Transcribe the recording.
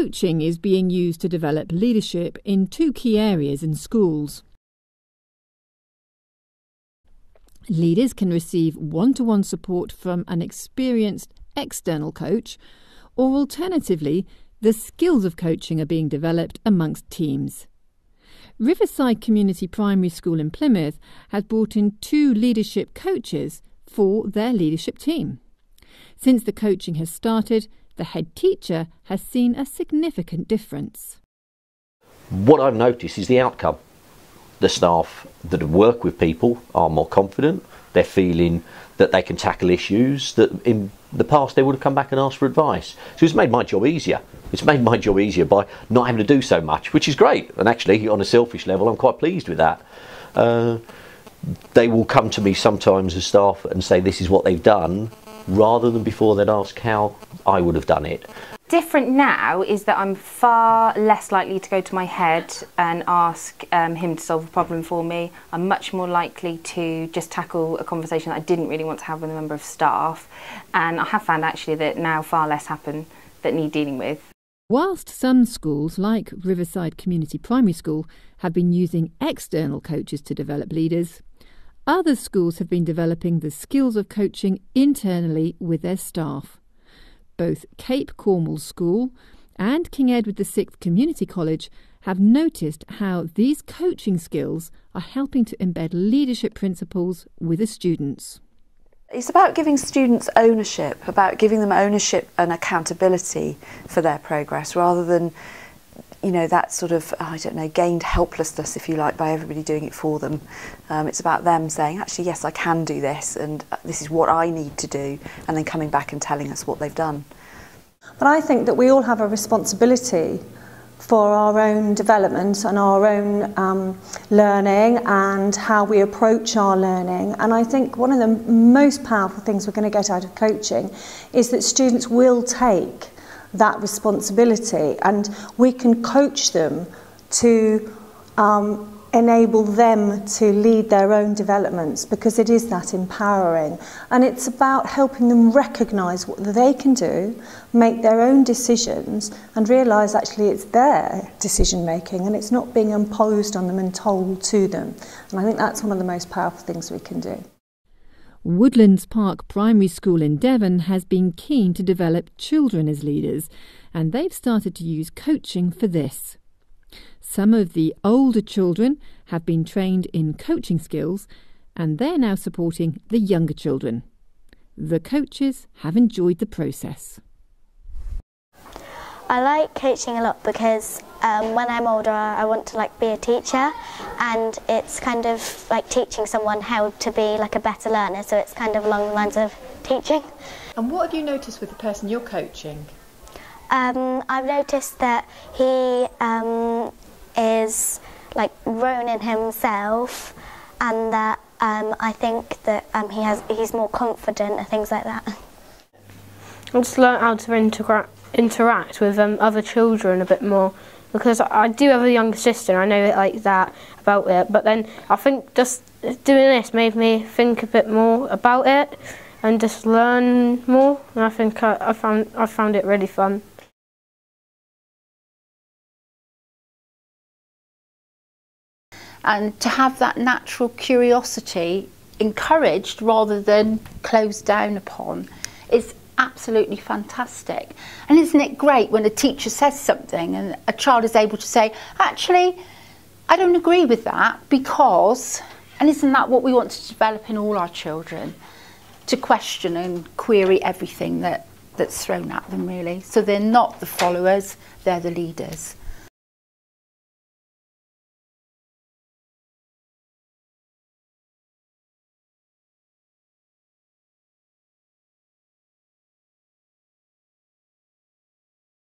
Coaching is being used to develop leadership in two key areas in schools. Leaders can receive one-to-one support from an experienced external coach, or alternatively, the skills of coaching are being developed amongst teams. Riverside Community Primary School in Plymouth has brought in 2 leadership coaches for their leadership team. Since the coaching has started, the head teacher has seen a significant difference. What I've noticed is the outcome. The staff that work with people are more confident. They're feeling that they can tackle issues that in the past they would have come back and asked for advice. So it's made my job easier. It's made my job easier by not having to do so much, which is great. And actually, on a selfish level, I'm quite pleased with that. They will come to me sometimes as staff and say this is what they've done, rather than before they'd ask how I would have done it. Different now is that I'm far less likely to go to my head and ask him to solve a problem for me. I'm much more likely to just tackle a conversation that I didn't really want to have with a member of staff, and I have found actually that now far less happen that need dealing with. Whilst some schools, like Riverside Community Primary School, have been using external coaches to develop leaders, other schools have been developing the skills of coaching internally with their staff. Both Cape Cornwall School and King Edward VI Community College have noticed how these coaching skills are helping to embed leadership principles with the students. It's about giving students ownership, about giving them ownership and accountability for their progress, rather than, you know, that sort of, I don't know, gained helplessness, if you like, by everybody doing it for them. It's about them saying, actually, yes, I can do this, and this is what I need to do, and then coming back and telling us what they've done. But I think that we all have a responsibility for our own development and our own learning and how we approach our learning. And I think one of the most powerful things we're going to get out of coaching is that students will take that responsibility, and we can coach them to enable them to lead their own developments, because it is that empowering, and it's about helping them recognise what they can do, make their own decisions, and realise actually it's their decision making and it's not being imposed on them and told to them. And I think that's one of the most powerful things we can do. Woodlands Park Primary School in Devon has been keen to develop children as leaders, and they've started to use coaching for this. Some of the older children have been trained in coaching skills, and they're now supporting the younger children. The coaches have enjoyed the process. I like coaching a lot because when I'm older I want to be a teacher, and it's kind of like teaching someone how to be a better learner, so it's kind of along the lines of teaching. And what have you noticed with the person you're coaching? I've noticed that he is grown in himself, and that I think that he's more confident and things like that. I just learned how to interact with other children a bit more, because I do have a younger sister and I know it like that about it, but then I think just doing this made me think a bit more about it and just learn more, and I think I found it really fun. And to have that natural curiosity encouraged rather than closed down upon is absolutely fantastic. And isn't it great when a teacher says something and a child is able to say, actually, I don't agree with that because, and isn't that what we want to develop in all our children? To question and query everything that's thrown at them, really. So they're not the followers, they're the leaders.